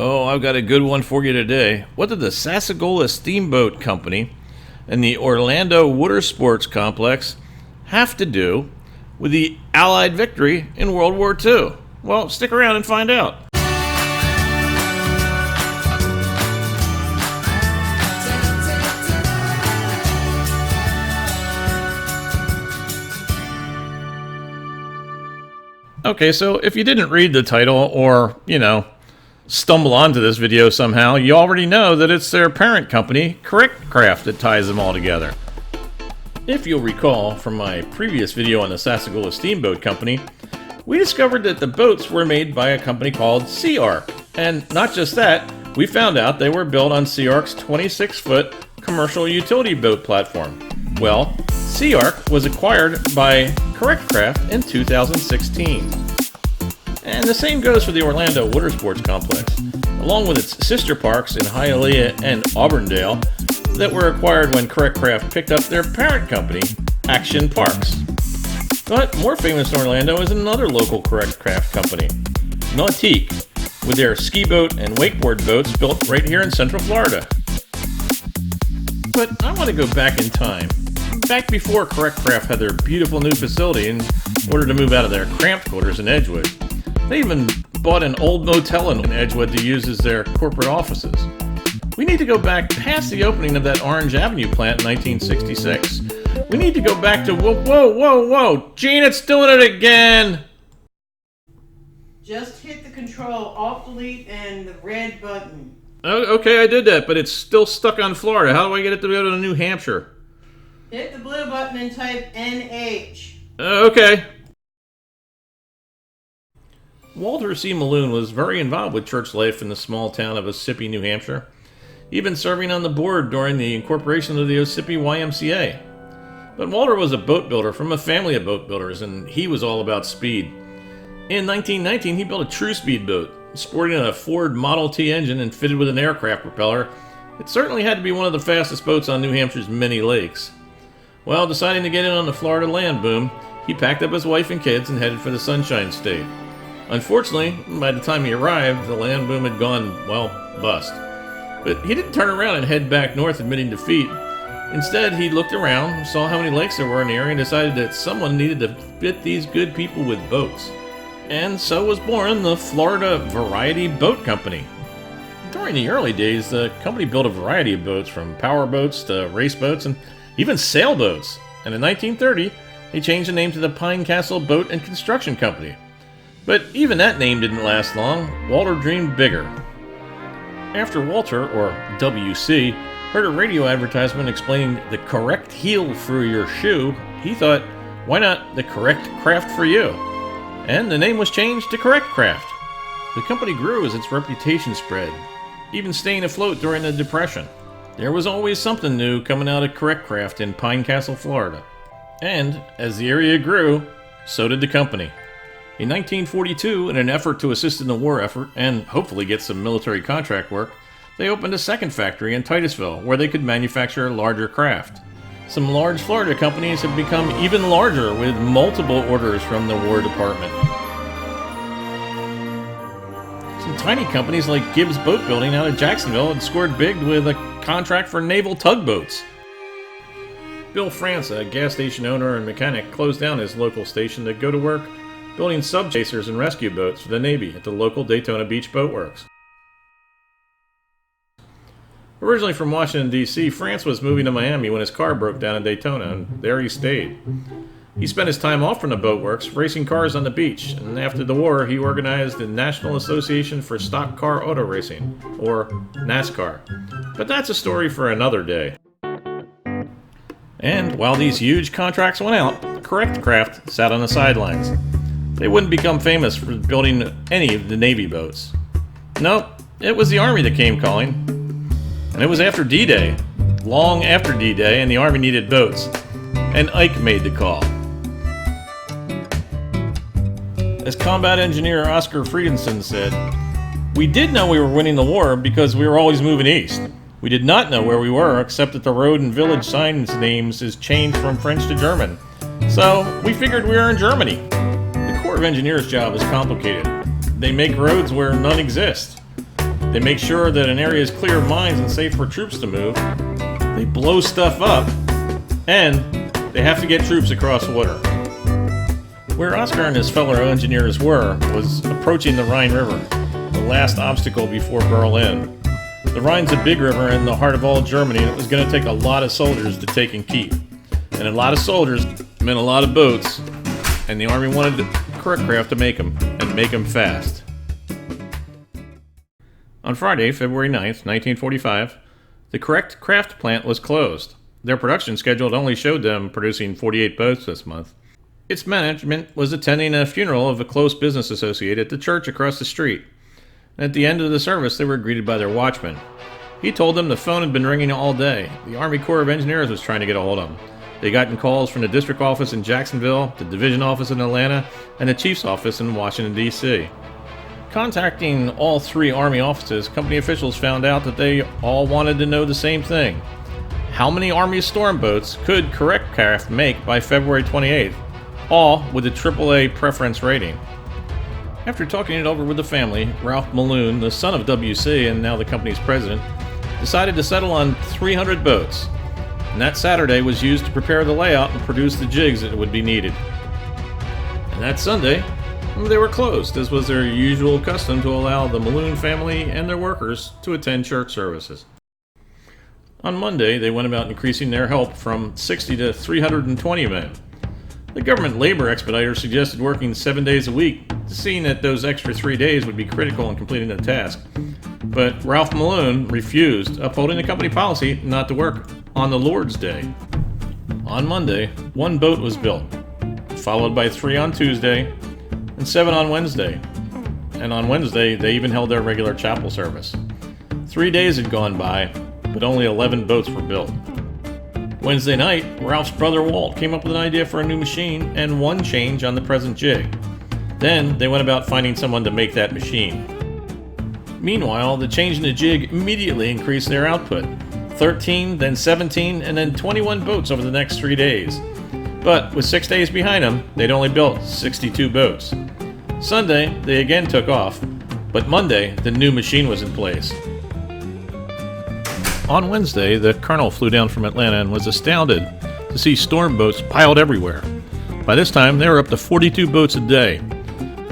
Oh, I've got a good one for you today. What did the Sassagoula Steamboat Company and the Orlando Water Sports Complex have to do with the Allied victory in World War II? Well, stick around and find out. Okay, so if you didn't read the title or, stumble onto this video somehow, you already know that it's their parent company, Craft, that ties them all together. If you'll recall from my previous video on the Sassagoula Steamboat Company, we discovered that the boats were made by a company called Sea Ark. And not just that, we found out they were built on Sea Ark's 26-foot commercial utility boat platform. Well, Sea Ark was acquired by Craft in 2016. And the same goes for the Orlando Water Sports Complex, along with its sister parks in Hialeah and Auburndale that were acquired when Craft picked up their parent company, Action Parks. But more famous in Orlando is another local Craft company, Nautique, with their ski boat and wakeboard boats built right here in Central Florida. But I want to go back in time, back before Craft had their beautiful new facility in order to move out of their cramped quarters in Edgewood. They even bought an old motel in Edgewood to use as their corporate offices. We need to go back past the opening of that Orange Avenue plant in 1966. We need to go back to whoa, Gene, it's doing it again! Just hit the Control, Alt, Delete, and the red button. Oh, okay, I did that, but it's still stuck on Florida. How do I get it to go to New Hampshire? Hit the blue button and type NH. Okay. Walter C. Melloon was very involved with church life in the small town of Ossipee, New Hampshire, even serving on the board during the incorporation of the Ossipee YMCA. But Walter was a boat builder from a family of boat builders, and he was all about speed. In 1919, he built a true speed boat, sporting a Ford Model T engine and fitted with an aircraft propeller. It certainly had to be one of the fastest boats on New Hampshire's many lakes. Well, deciding to get in on the Florida land boom, he packed up his wife and kids and headed for the Sunshine State. Unfortunately, by the time he arrived, the land boom had gone, bust. But he didn't turn around and head back north admitting defeat. Instead, he looked around, saw how many lakes there were in the area, and decided that someone needed to fit these good people with boats. And so was born the Florida Variety Boat Company. During the early days, the company built a variety of boats, from power boats to race boats and even sailboats. And in 1930, they changed the name to the Pine Castle Boat and Construction Company. But even that name didn't last long. Walter dreamed bigger. After Walter, or WC, heard a radio advertisement explaining the correct heel for your shoe, he thought, why not the correct craft for you? And the name was changed to Craft. The company grew as its reputation spread, even staying afloat during the Depression. There was always something new coming out of Craft in Pine Castle, Florida. And as the area grew, so did the company. In 1942, in an effort to assist in the war effort and hopefully get some military contract work, they opened a second factory in Titusville where they could manufacture larger craft. Some large Florida companies have become even larger with multiple orders from the War Department. Some tiny companies like Gibbs Boat Building out of Jacksonville had scored big with a contract for naval tugboats. Bill France, a gas station owner and mechanic, closed down his local station to go to work building sub-chasers and rescue boats for the Navy at the local Daytona Beach Boat Works. Originally from Washington, D.C., France was moving to Miami when his car broke down in Daytona, and there he stayed. He spent his time off from the boat works racing cars on the beach, and after the war, he organized the National Association for Stock Car Auto Racing, or NASCAR. But that's a story for another day. And while these huge contracts went out, Craft sat on the sidelines. They wouldn't become famous for building any of the Navy boats. Nope, it was the Army that came calling. And it was after D-Day, long after D-Day, and the Army needed boats. And Ike made the call. As combat engineer Oscar Friedenson said, "We did know we were winning the war because we were always moving east. We did not know where we were, except that the road and village signs names is changed from French to German. So we figured we were in Germany." The Corps of Engineers job is complicated. They make roads where none exist. They make sure that an area is clear of mines and safe for troops to move. They blow stuff up, and they have to get troops across water. Where Oscar and his fellow engineers were was approaching the Rhine River, the last obstacle before Berlin. The Rhine's a big river in the heart of all Germany, and it was going to take a lot of soldiers to take and keep. And a lot of soldiers meant a lot of boats, and the Army wanted the correct craft to make them, and make them fast. On Friday, February 9th, 1945, the correct craft plant was closed. Their production schedule only showed them producing 48 boats this month. Its management was attending a funeral of a close business associate at the church across the street. At the end of the service, they were greeted by their watchman. He told them the phone had been ringing all day. The Army Corps of Engineers was trying to get a hold of them. They gotten calls from the district office in Jacksonville, the division office in Atlanta, and the chief's office in Washington, D.C. Contacting all three Army offices, company officials found out that they all wanted to know the same thing. How many Army storm boats could correct craft make by February 28th, all with a AAA preference rating? After talking it over with the family, Ralph Melloon, the son of W.C. and now the company's president, decided to settle on 300 boats. And that Saturday was used to prepare the layout and produce the jigs that would be needed. And that Sunday, they were closed, as was their usual custom to allow the Melloon family and their workers to attend church services. On Monday, they went about increasing their help from 60 to 320 men. The government labor expediter suggested working 7 days a week, seeing that those extra 3 days would be critical in completing the task. But Ralph Melloon refused, upholding the company policy not to work on the Lord's Day. On Monday, 1 boat was built, followed by 3 on Tuesday, and 7 on Wednesday. And on Wednesday, they even held their regular chapel service. 3 days had gone by, but only 11 boats were built. Wednesday night, Ralph's brother Walt came up with an idea for a new machine and 1 change on the present jig. Then they went about finding someone to make that machine. Meanwhile, the change in the jig immediately increased their output. 13, then 17, and then 21 boats over the next 3 days. But with 6 days behind them, they'd only built 62 boats. Sunday, they again took off, but Monday, the new machine was in place. On Wednesday, the colonel flew down from Atlanta and was astounded to see storm boats piled everywhere. By this time, they were up to 42 boats a day.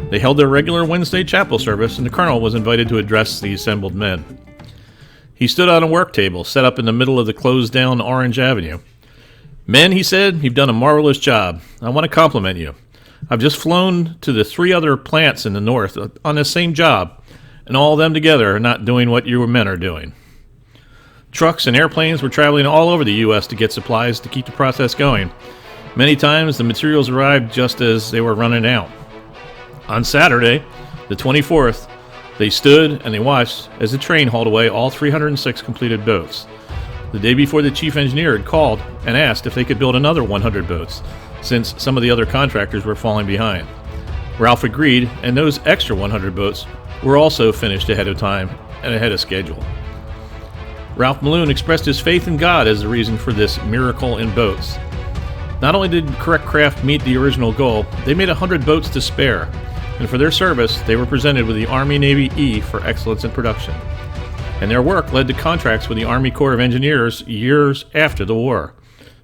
They held their regular Wednesday chapel service, and the colonel was invited to address the assembled men. He stood on a work table set up in the middle of the closed-down Orange Avenue. "Men," he said, "you've done a marvelous job. I want to compliment you. I've just flown to the 3 other plants in the north on the same job, and all of them together are not doing what your men are doing." Trucks and airplanes were traveling all over the U.S. to get supplies to keep the process going. Many times the materials arrived just as they were running out. On Saturday, the 24th, they stood and they watched as the train hauled away all 306 completed boats. The day before, the chief engineer had called and asked if they could build another 100 boats, since some of the other contractors were falling behind. Ralph agreed, and those extra 100 boats were also finished ahead of time and ahead of schedule. Ralph Melloon expressed his faith in God as the reason for this miracle in boats. Not only did correct craft meet the original goal, they made 100 boats to spare, and for their service, they were presented with the Army Navy E for excellence in production. And their work led to contracts with the Army Corps of Engineers years after the war.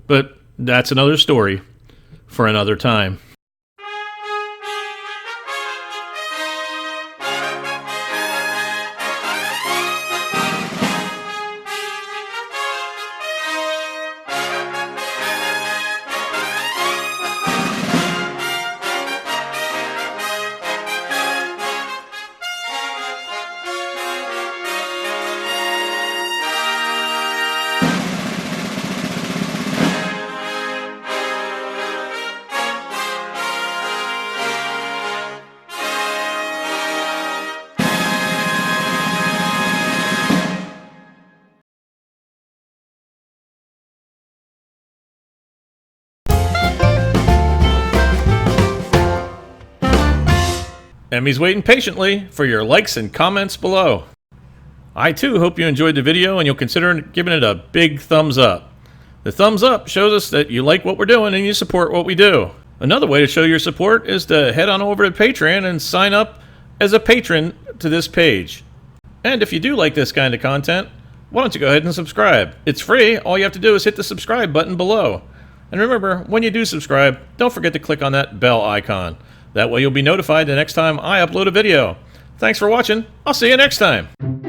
But that's another story for another time. Emmy's waiting patiently for your likes and comments below. I too hope you enjoyed the video and you'll consider giving it a big thumbs up. The thumbs up shows us that you like what we're doing and you support what we do. Another way to show your support is to head on over to Patreon and sign up as a patron to this page. And if you do like this kind of content, why don't you go ahead and subscribe? It's free. All you have to do is hit the subscribe button below. And remember, when you do subscribe, don't forget to click on that bell icon. That way you'll be notified the next time I upload a video. Thanks for watching. I'll see you next time.